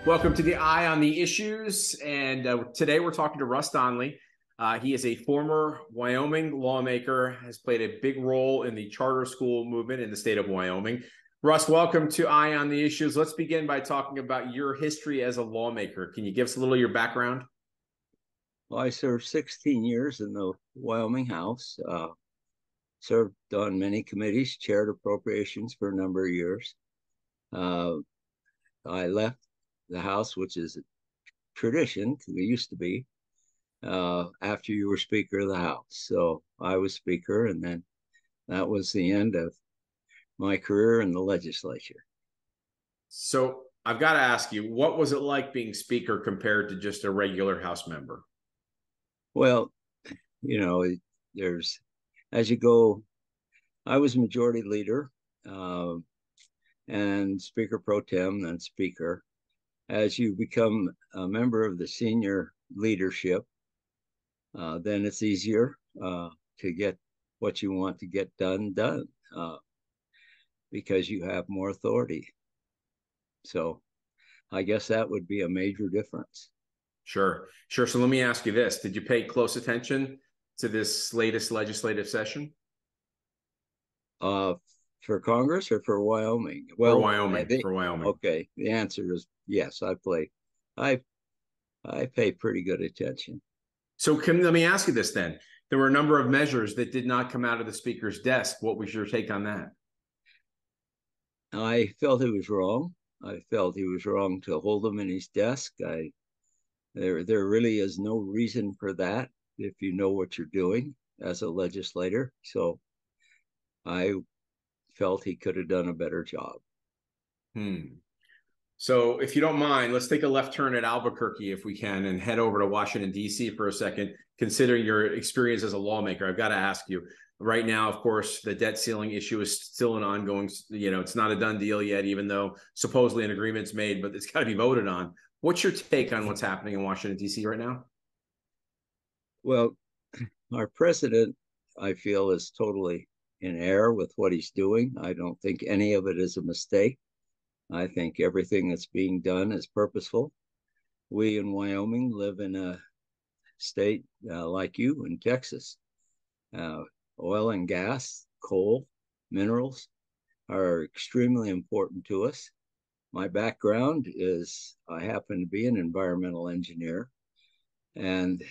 Welcome to the Eye on the Issues, and today we're talking to Russ Donley. He is a former Wyoming lawmaker, has played a big role in the charter school movement in the state of Wyoming. Russ, welcome to Eye on the Issues. Let's begin by talking about your history as a lawmaker. Can you give us a little of your background? Well, I served 16 years in the Wyoming House, served on many committees, chaired appropriations for a number of years. Uh, I left the House, which is a tradition, it used to be, after you were Speaker of the House. So I was Speaker, and then that was the end of my career in the legislature. So I've got to ask you, what was it like being Speaker compared to just a regular House member? Well, you know, there's, as you go, I was Majority Leader and Speaker Pro Tem, then Speaker. As you become a member of the senior leadership, then it's easier to get what you want to get done because you have more authority. So I guess that would be a major difference. Sure. So let me ask you this. Did you pay close attention to this latest legislative session? For Congress or for Wyoming? For Well, Wyoming, for Wyoming. Okay. The answer is yes. I pay pretty good attention. So let me ask you this then. There were a number of measures that did not come out of the speaker's desk. What was your take on that? I felt he was wrong. I felt he was wrong to hold him in his desk. There really is no reason for that if you know what you're doing as a legislator. So I felt he could have done a better job. So if you don't mind, let's take a left turn at Albuquerque if we can and head over to Washington, D.C. for a second. Considering your experience as a lawmaker, I've got to ask you, right now, of course, the debt ceiling issue is still an ongoing, it's not a done deal yet, even though supposedly an agreement's made, but it's got to be voted on. What's your take on what's happening in Washington, D.C. right now? Well, our president, I feel, is totally in error with what he's doing. I don't think any of it is a mistake. I think everything that's being done is purposeful. We in Wyoming live in a state like you in Texas. Oil and gas, coal, minerals are extremely important to us. My background is I happen to be an environmental engineer, and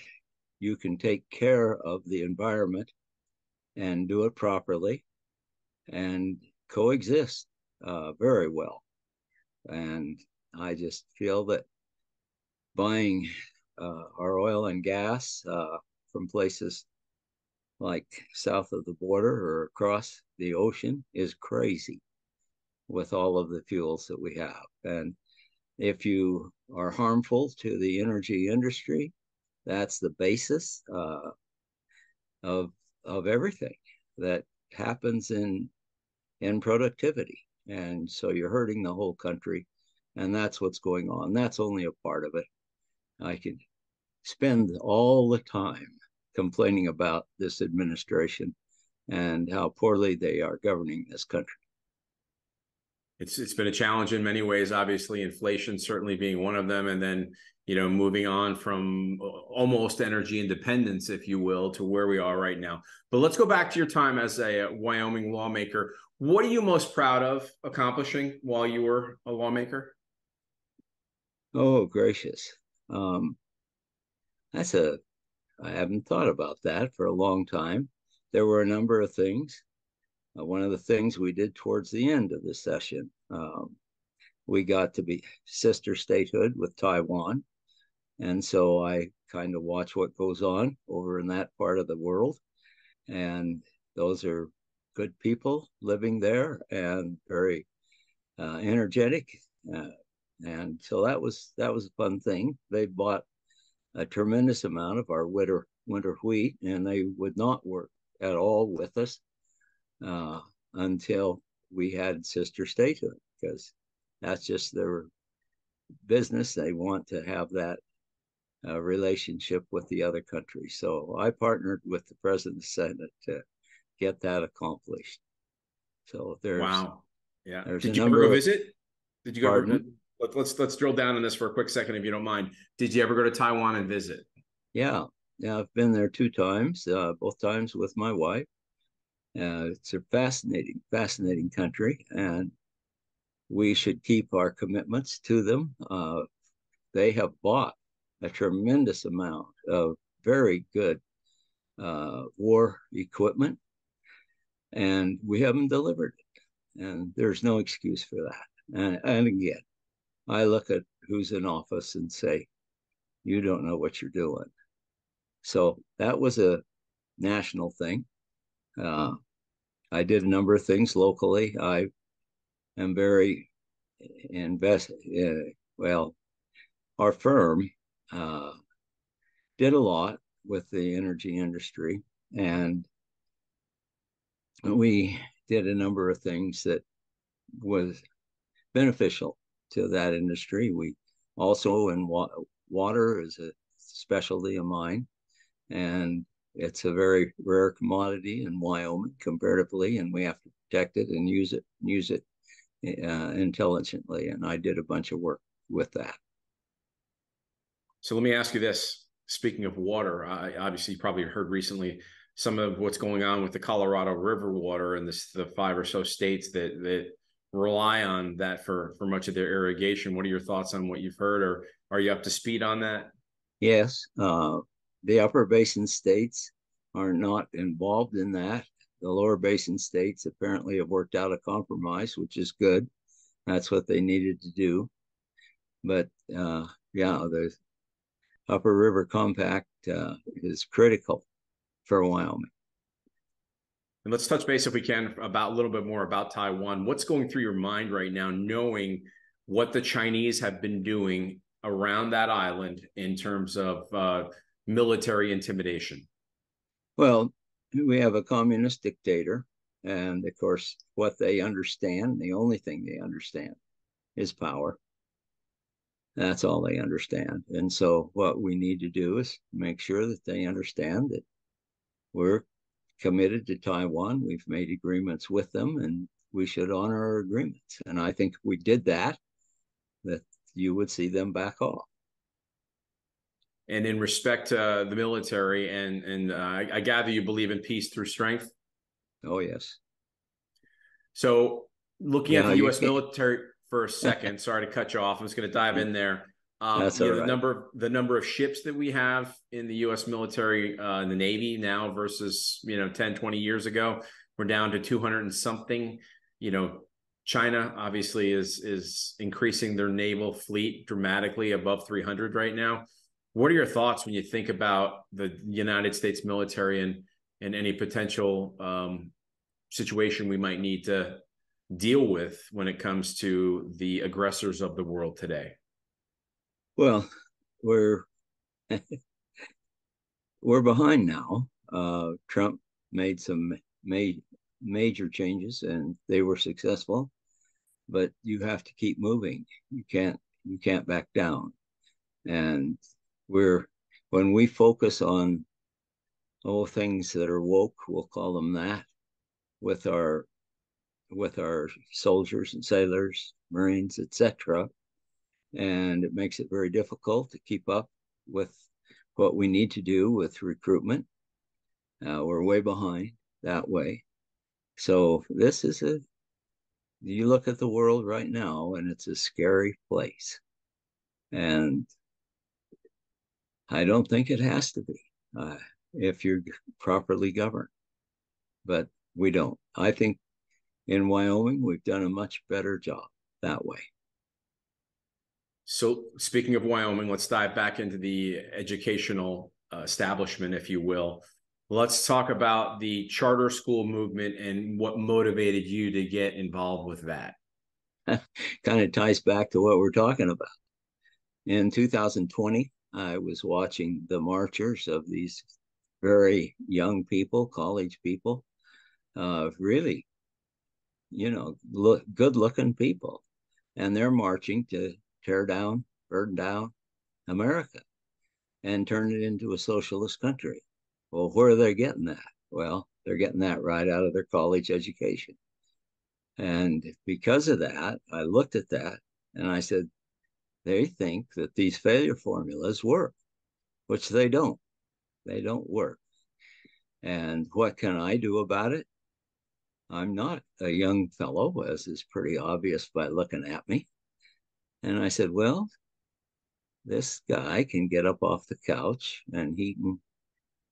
you can take care of the environment and do it properly and coexist very well. And I just feel that buying our oil and gas from places like south of the border or across the ocean is crazy with all of the fuels that we have. And if you are harmful to the energy industry, that's the basis of everything that happens in productivity. And so you're hurting the whole country, and that's what's going on. That's only a part of it. I could spend all the time complaining about this administration and how poorly they are governing this country. It's been a challenge in many ways, obviously, inflation certainly being one of them, and then moving on from almost energy independence, if you will, to where we are right now. But let's go back to your time as a Wyoming lawmaker. What are you most proud of accomplishing while you were a lawmaker? Oh, gracious. I haven't thought about that for a long time. There were a number of things. One of the things we did towards the end of the session, we got to be sister statehood with Taiwan. And so I kind of watch what goes on over in that part of the world. And those are good people living there and very energetic. And so that was a fun thing. They bought a tremendous amount of our winter wheat, and they would not work at all with us until we had sister statehood, because that's just their business. They want to have that relationship with the other country. So I partnered with the President of the Senate to get that accomplished. So Wow. Yeah. there's a Did you ever go number of visit? Did you go pardon? Let's drill down on this for a quick second, if you don't mind. Did you ever go to Taiwan and visit? Yeah, yeah, I've been there 2 times, both times with my wife. It's a fascinating country, and we should keep our commitments to them. They have bought a tremendous amount of very good war equipment, and we haven't delivered it. And there's no excuse for that. And again, I look at who's in office and say, you don't know what you're doing. So that was a national thing. I did a number of things locally. I am very invested. Well, our firm did a lot with the energy industry, and we did a number of things that was beneficial to that industry. We also, in water is a specialty of mine, and it's a very rare commodity in Wyoming comparatively, and we have to protect it and use it intelligently. And I did a bunch of work with that. So let me ask you this. Speaking of water, I obviously you probably heard recently some of what's going on with the Colorado River water and the 5 or so states that rely on that for much of their irrigation. What are your thoughts on what you've heard, or are you up to speed on that? Yes, the upper basin states are not involved in that. The lower basin states apparently have worked out a compromise, which is good. That's what they needed to do. But yeah, the Upper River Compact is critical for Wyoming. And let's touch base, if we can, about a little bit more about Taiwan. What's going through your mind right now, knowing what the Chinese have been doing around that island in terms of military intimidation? Well, we have a communist dictator, and of course, what they understand, the only thing they understand, is power. That's all they understand. And so what we need to do is make sure that they understand that we're committed to Taiwan. We've made agreements with them, and we should honor our agreements. And I think if we did that, that you would see them back off. And in respect to the military, and I gather you believe in peace through strength? Oh, yes. So looking at the U.S. can't. military for a second, sorry to cut you off. I'm just going to dive in there. That's all right. The number of ships that we have in the U.S. military, in the Navy now versus 10, 20 years ago, we're down to 200 and something. China obviously is increasing their naval fleet dramatically above 300 right now. What are your thoughts when you think about the United States military and any potential situation we might need to deal with when it comes to the aggressors of the world today? Well, we're behind now. Trump made some major changes, and they were successful. But you have to keep moving. You can't back down. And when we focus on things that are woke, we'll call them that, with our soldiers and sailors, Marines, etc. And it makes it very difficult to keep up with what we need to do with recruitment. We're way behind that way. So this is you look at the world right now, and it's a scary place. And I don't think it has to be if you're properly governed. But we don't. I think in Wyoming, we've done a much better job that way. So speaking of Wyoming, let's dive back into the educational establishment, if you will. Let's talk about the charter school movement and what motivated you to get involved with that. Kind of ties back to what we're talking about. In 2020, I was watching the marchers of these very young people, college people, really, good-looking people. And they're marching to tear down, burn down America and turn it into a socialist country. Well, where are they getting that? Well, they're getting that right out of their college education. And because of that, I looked at that and I said, they think that these failure formulas work, which they don't. They don't work. And what can I do about it? I'm not a young fellow, as is pretty obvious by looking at me. And I said, well, this guy can get up off the couch and he can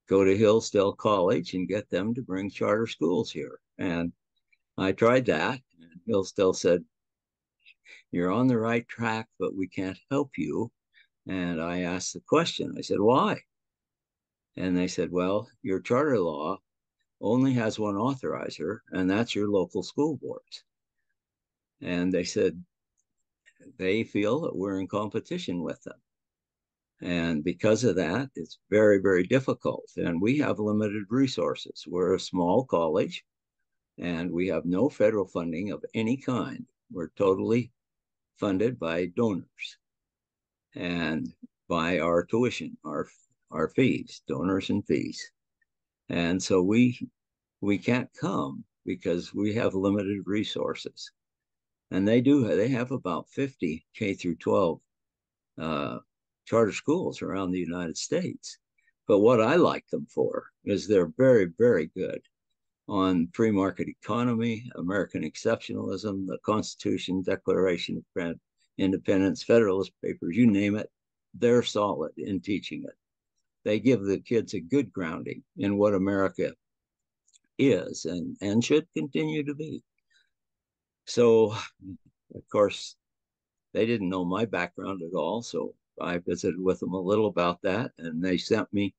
go to Hillsdale College and get them to bring charter schools here. And I tried that. And Hillsdale said, you're on the right track, but we can't help you. And I asked the question, I said, why? And they said, well, your charter law only has one authorizer, and that's your local school boards. And they said they feel that we're in competition with them. And because of that, it's very, very difficult. And we have limited resources. We're a small college, and we have no federal funding of any kind. We're totally funded by donors and by our tuition, our fees, donors and fees. And so we can't come because we have limited resources. And they have about 50 K through 12 charter schools around the United States. But what I like them for is they're very, very good on free market economy, American exceptionalism, the Constitution, Declaration of Independence, Federalist Papers, you name it, they're solid in teaching it. They give the kids a good grounding in what America is and should continue to be. So, of course, they didn't know my background at all. So I visited with them a little about that, and they sent me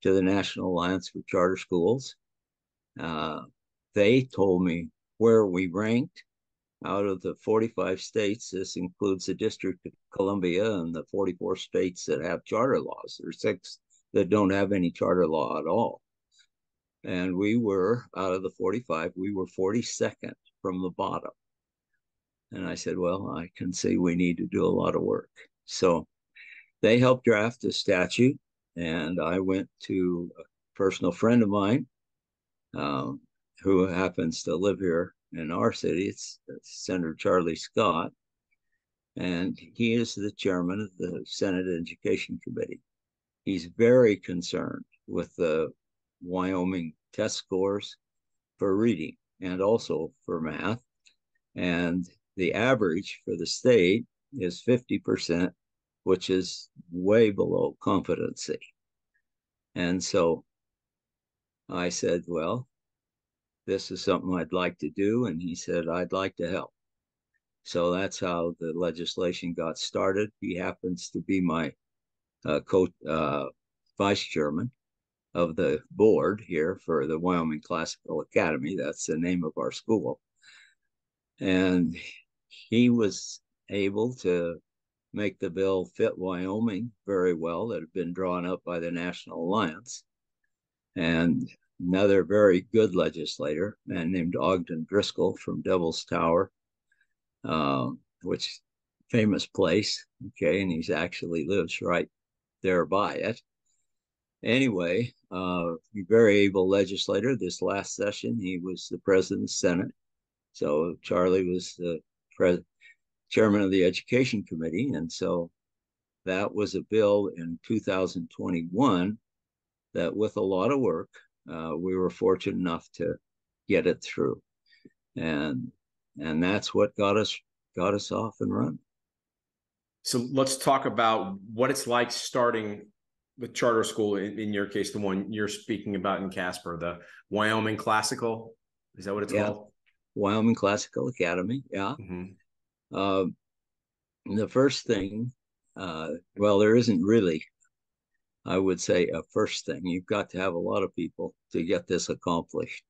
to the National Alliance for Charter Schools. They told me where we ranked out of the 45 states. This includes the District of Columbia and the 44 states that have charter laws. There's 6 that don't have any charter law at all. And we were, out of the 45, we were 42nd from the bottom. And I said, well, I can see we need to do a lot of work. So they helped draft a statute, and I went to a personal friend of mine who happens to live here in our city. It's Senator Charlie Scott, and he is the chairman of the Senate Education Committee. He's very concerned with the Wyoming test scores for reading and also for math. And the average for the state is 50%, which is way below competency. And so I said, well, this is something I'd like to do. And he said, I'd like to help. So that's how the legislation got started. He happens to be my vice chairman of the board here for the Wyoming Classical Academy. That's the name of our school. And he was able to make the bill fit Wyoming very well that had been drawn up by the National Alliance. And another very good legislator, a man named Ogden Driscoll from Devil's Tower, which famous place, okay, and he's actually lives right there by it. Anyway, very able legislator. This last session, he was the president of the Senate. So Charlie was the chairman of the Education Committee. And so that was a bill in 2021 that, with a lot of work, we were fortunate enough to get it through. And that's what got us off and running. So let's talk about what it's like starting with charter school, in your case, the one you're speaking about in Casper, the Wyoming Classical. Is that what it's called? Wyoming Classical Academy. Yeah. Mm-hmm. The first thing, well, there isn't really, I would say, a first thing. You've got to have a lot of people to get this accomplished.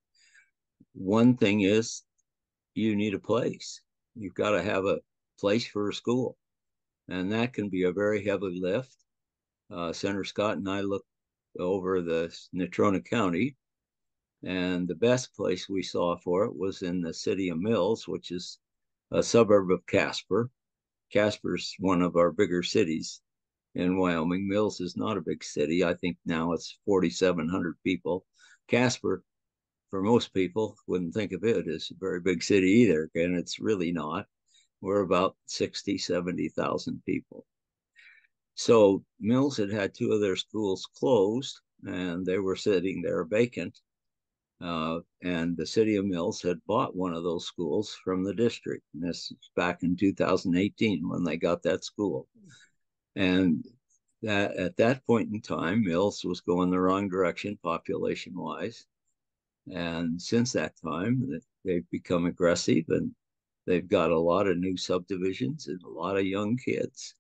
One thing is you need a place. You've got to have a place for a school. And that can be a very heavy lift. Senator Scott and I looked over the Natrona County, and the best place we saw for it was in the city of Mills, which is a suburb of Casper. Casper's one of our bigger cities in Wyoming. Mills is not a big city. I think now it's 4,700 people. Casper, for most people, wouldn't think of it as a very big city either, and it's really not. We're about 60, 70,000 people. So Mills had had two of their schools closed, and they were sitting there vacant. And the city of Mills had bought one of those schools from the district. And this is back in 2018 when they got that school. And that at that point in time, Mills was going the wrong direction population wise. And since that time, they've become aggressive, and they've got a lot of new subdivisions and a lot of young kids.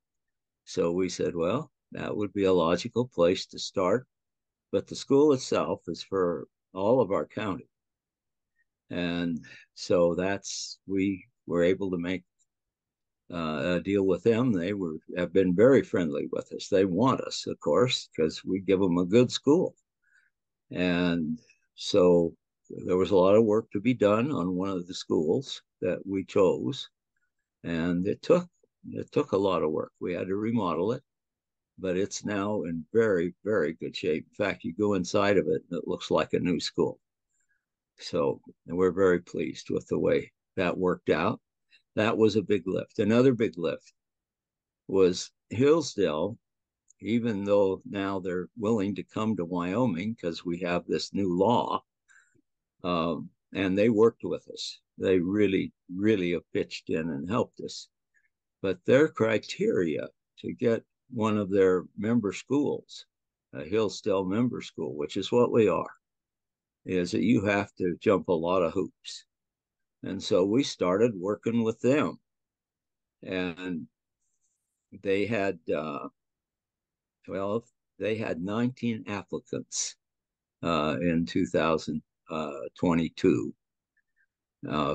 So we said, well, that would be a logical place to start. But the school itself is for all of our county. And so we were able to make a deal with them. They have been very friendly with us. They want us, of course, because we give them a good school. And so there was a lot of work to be done on one of the schools that we chose. And it took a lot of work. We had to remodel it, but it's now in very, very good shape. In fact, you go inside of it and it looks like a new school. So we're very pleased with the way that worked out. That was a big lift. Another big lift was Hillsdale, even though now they're willing to come to Wyoming because we have this new law, and they worked with us. They really, really have pitched in and helped us. But their criteria to get one of their member schools, a Hillsdale member school, which is what we are, is that you have to jump a lot of hoops. And so we started working with them. And they had, they had 19 applicants in 2022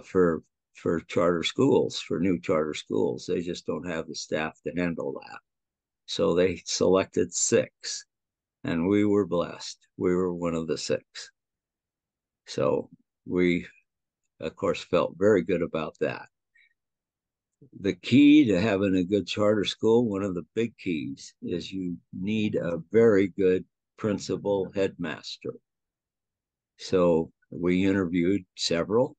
for charter schools, for new charter schools. They just don't have the staff to handle that. So they selected 6, and we were blessed. We were one of the 6. So we, of course, felt very good about that. The key to having a good charter school, one of the big keys, is you need a very good principal headmaster. So we interviewed several,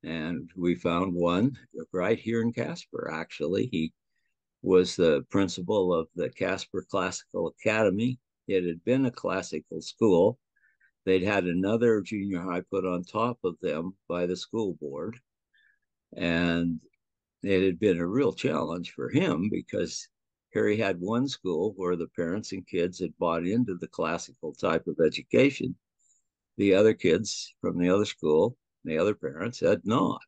and we found one right here in Casper, actually. He was the principal of the Casper Classical Academy. It had been a classical school. They'd had another junior high put on top of them by the school board. And it had been a real challenge for him because here he had one school where the parents and kids had bought into the classical type of education. The other kids from the other school, the other parents, had not.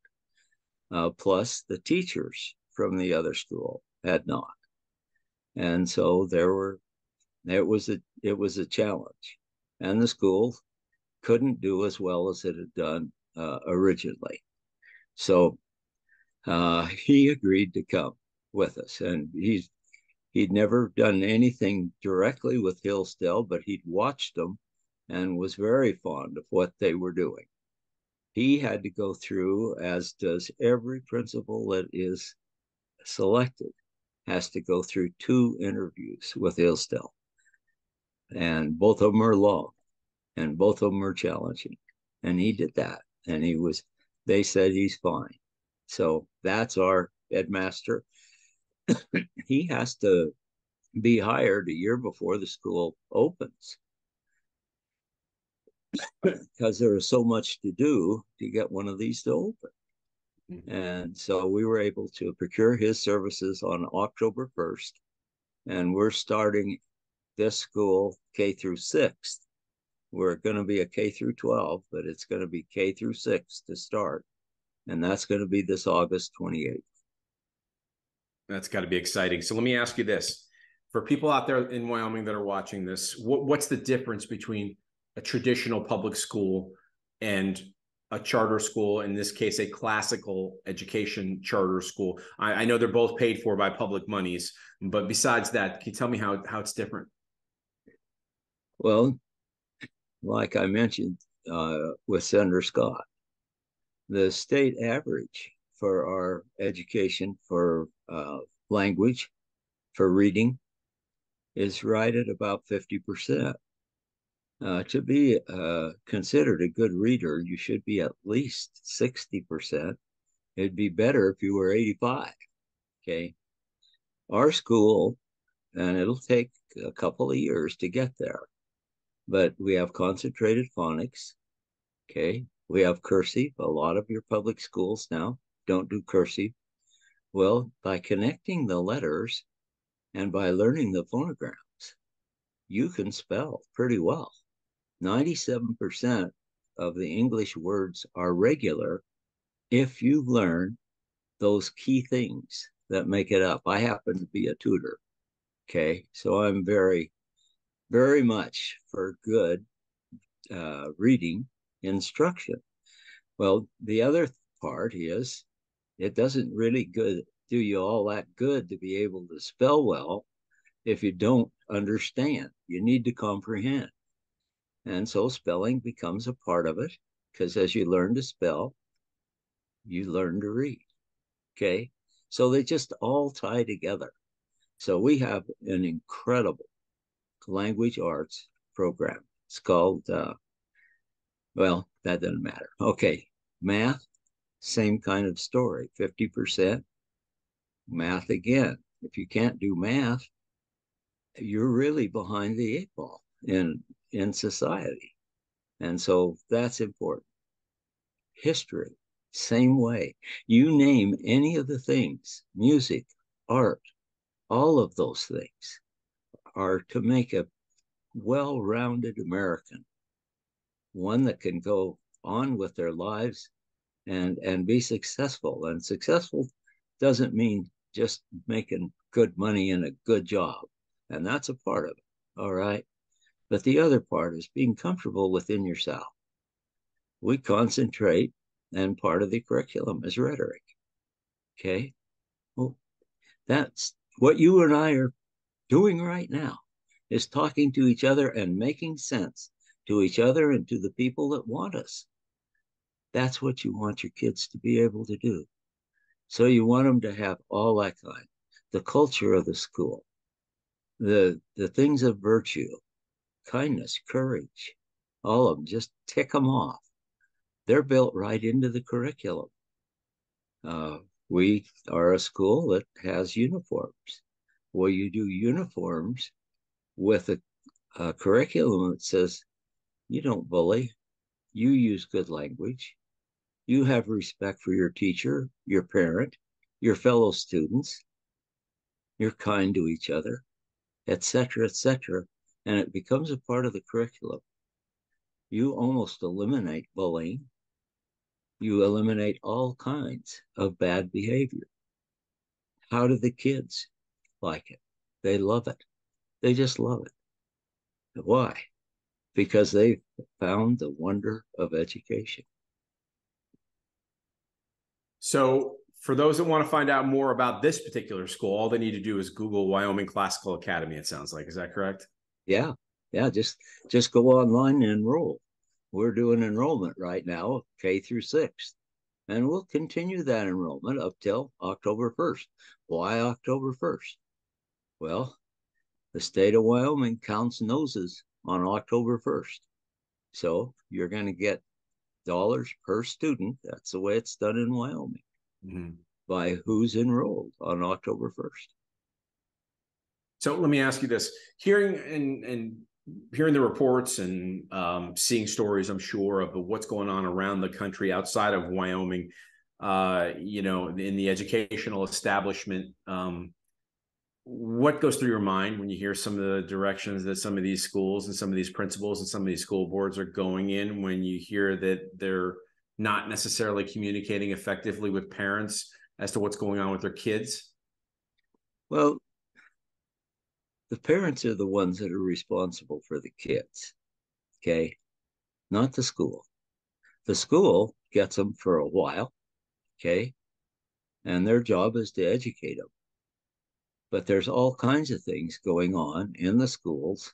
Plus the teachers from the other school had not. And so it was a challenge. And the school couldn't do as well as it had done originally. So he agreed to come with us, and he'd never done anything directly with Hillsdale, but he'd watched them and was very fond of what they were doing. He had to go through, as does every principal that is selected, has to go through 2 interviews with Hillsdale, and both of them are long, and both of them are challenging. And he did that, and they said he's fine. So that's our headmaster. He has to be hired a year before the school opens because there is so much to do to get one of these to open. Mm-hmm. And so we were able to procure his services on October 1st. And we're starting this school K through 6th. We're going to be a K through 12, but it's going to be K through 6 to start. And that's going to be this August 28th. That's got to be exciting. So let me ask you this. For people out there in Wyoming that are watching this, what's the difference between a traditional public school and a charter school, in this case, a classical education charter school? I know they're both paid for by public monies, but besides that, can you tell me how it's different? Well, like I mentioned with Senator Scott, the state average for our education for language, for reading, is right at about 50%. To be considered a good reader, you should be at least 60%. It'd be better if you were 85. Okay. Our school, and it'll take a couple of years to get there, but we have concentrated phonics. Okay. We have cursive. A lot of your public schools now don't do cursive. Well, by connecting the letters and by learning the phonograms, you can spell pretty well. 97% of the English words are regular if you learn those key things that make it up. I happen to be a tutor. Okay. So I'm very, very much for good reading instruction. Well, the other part is it doesn't really do you all that good to be able to spell well if you don't understand. You need to comprehend. And so spelling becomes a part of it because as you learn to spell, you learn to read. Okay. So they just all tie together. So we have an incredible language arts program. It's called, well, that doesn't matter. Okay. Math, same kind of story, 50%. Math again. If you can't do math, you're really behind the eight ball in society. And so that's important. History, same way. You name any of the things, music, art, all of those things are to make a well-rounded American, one that can go on with their lives and be successful. And successful doesn't mean just making good money in a good job. And that's a part of it. All right. But the other part is being comfortable within yourself. We concentrate, and part of the curriculum is rhetoric. Okay. Well, that's what you and I are doing right now, is talking to each other and making sense to each other and to the people that want us. That's what you want your kids to be able to do. So you want them to have all that kind, the culture of the school, the things of virtue, kindness, courage, all of them, just tick them off. They're built right into the curriculum. We are a school that has uniforms. Well, you do uniforms with a curriculum that says, you don't bully, you use good language, you have respect for your teacher, your parent, your fellow students, you're kind to each other, etc., etc. And it becomes a part of the curriculum. You almost eliminate bullying. You eliminate all kinds of bad behavior. How do the kids like it? They love it. They just love it. Why? Because they found the wonder of education. So for those that want to find out more about this particular school, all they need to do is Google Wyoming Classical Academy, it sounds like. Is that correct? Yeah. Yeah. Just go online and enroll. We're doing enrollment right now, K through 6th. And we'll continue that enrollment up till October 1st. Why October 1st? Well, the state of Wyoming counts noses on October 1st. So you're going to get dollars per student. That's the way it's done in Wyoming, by who's enrolled on October 1st. So let me ask you this: hearing and hearing the reports and seeing stories, I'm sure, of what's going on around the country outside of Wyoming, in the educational establishment, what goes through your mind when you hear some of the directions that some of these schools and some of these principals and some of these school boards are going in, when you hear that they're not necessarily communicating effectively with parents as to what's going on with their kids? Well, the parents are the ones that are responsible for the kids, okay? Not the school. The school gets them for a while, okay? And their job is to educate them. But there's all kinds of things going on in the schools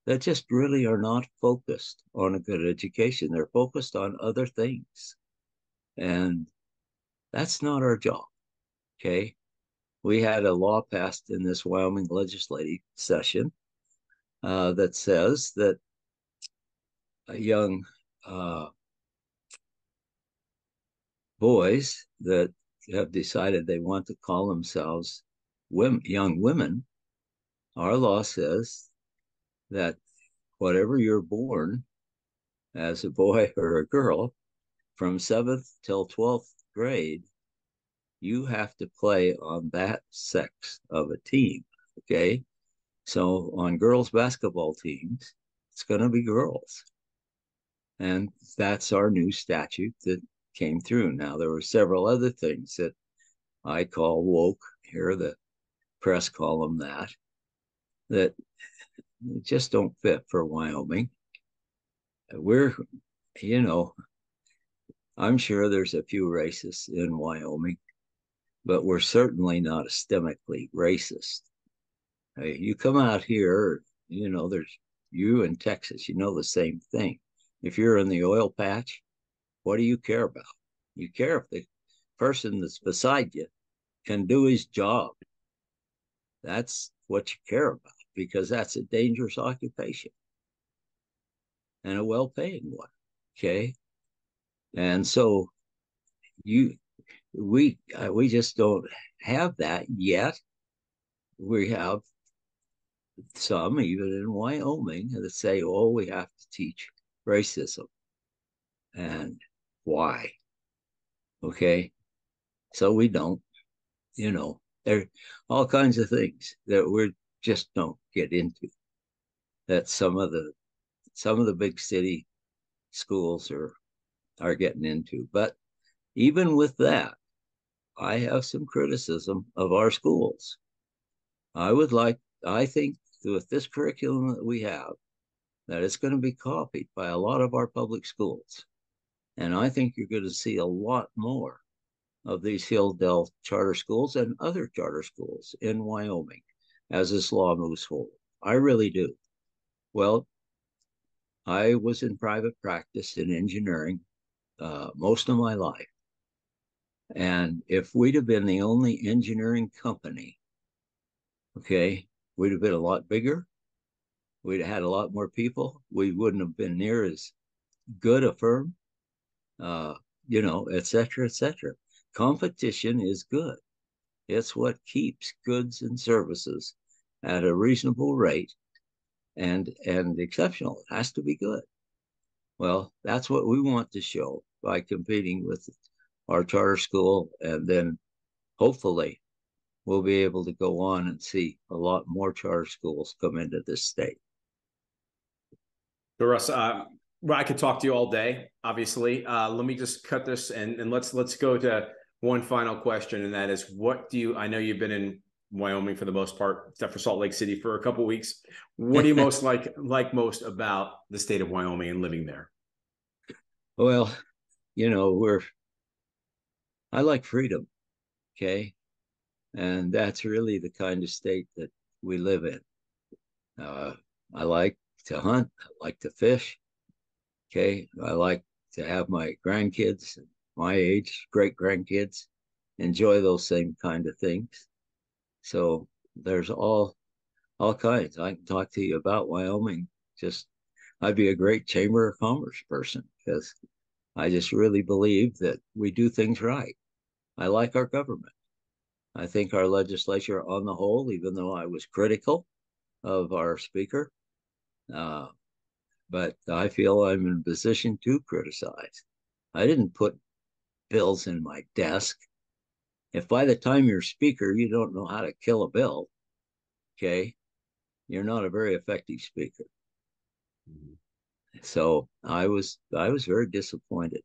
that just really are not focused on a good education. They're focused on other things. And that's not our job, okay? We had a law passed in this Wyoming legislative session that says that young boys that have decided they want to call themselves young women, our law says that whatever you're born as a boy or a girl, from 7th till 12th grade, you have to play on that sex of a team. Okay. So on girls' basketball teams, it's going to be girls. And that's our new statute that came through. Now, there were several other things that I call woke here, the press call them that just don't fit for Wyoming. We're, you know, I'm sure there's a few racists in Wyoming, but we're certainly not systemically racist. Hey, you come out here, there's you in Texas, the same thing. If you're in the oil patch, what do you care about? You care if the person that's beside you can do his job. That's what you care about, because that's a dangerous occupation and a well-paying one. Okay. And so we just don't have that yet. We have some, even in Wyoming, that say, oh, we have to teach racism. And why? Okay. So we don't, there are all kinds of things that we just don't get into, that some of the big city schools are getting into. But even with that, I have some criticism of our schools. I think with this curriculum that we have, that it's going to be copied by a lot of our public schools. And I think you're going to see a lot more of these Hilldale charter schools and other charter schools in Wyoming as this law moves forward. I really do. Well, I was in private practice in engineering most of my life. And if we'd have been the only engineering company, okay, we'd have been a lot bigger. We'd have had a lot more people. We wouldn't have been near as good a firm, et cetera, et cetera. Competition is good. It's what keeps goods and services at a reasonable rate and exceptional. It has to be good. Well, that's what we want to show by competing with our charter school, and then hopefully we'll be able to go on and see a lot more charter schools come into this state. So Russ, well, I could talk to you all day, obviously. Let me just cut this and let's go to one final question, and that is, I know you've been in Wyoming for the most part, except for Salt Lake City for a couple of weeks. What do you most like most about the state of Wyoming and living there? Well, I like freedom, okay? And that's really the kind of state that we live in. I like to hunt. I like to fish. Okay. I like to have my grandkids, my age, great grandkids, enjoy those same kind of things. So there's all kinds. I can talk to you about Wyoming. I'd be a great Chamber of Commerce person, because I just really believe that we do things right. I like our government. I think our legislature on the whole, even though I was critical of our speaker, but I feel I'm in a position to criticize. I didn't put bills in my desk. If by the time you're speaker, you don't know how to kill a bill, okay, you're not a very effective speaker. Mm-hmm. So I was very disappointed.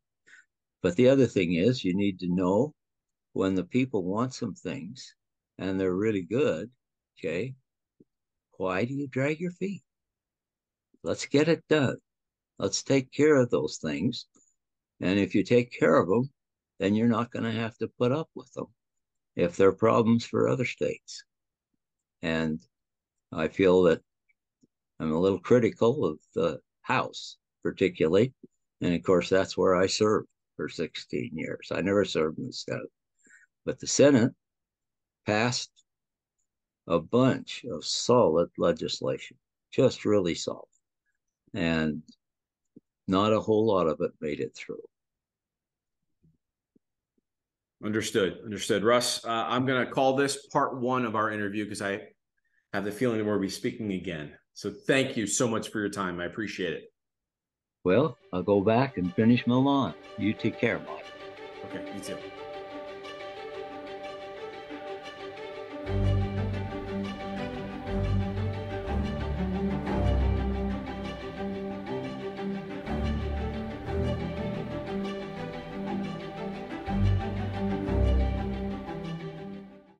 But the other thing is, you need to know when the people want some things and they're really good, okay, why do you drag your feet? Let's get it done. Let's take care of those things. And if you take care of them, then you're not going to have to put up with them if they're problems for other states. And I feel that I'm a little critical of the House, particularly. And of course, that's where I served for 16 years. I never served in the Senate. But the Senate passed a bunch of solid legislation, just really solid. And not a whole lot of it made it through. Understood. Understood. Russ, I'm going to call this part one of our interview because I have the feeling that we'll be speaking again. So thank you so much for your time. I appreciate it. Well, I'll go back and finish my lawn. You take care, Mike. Okay, you too.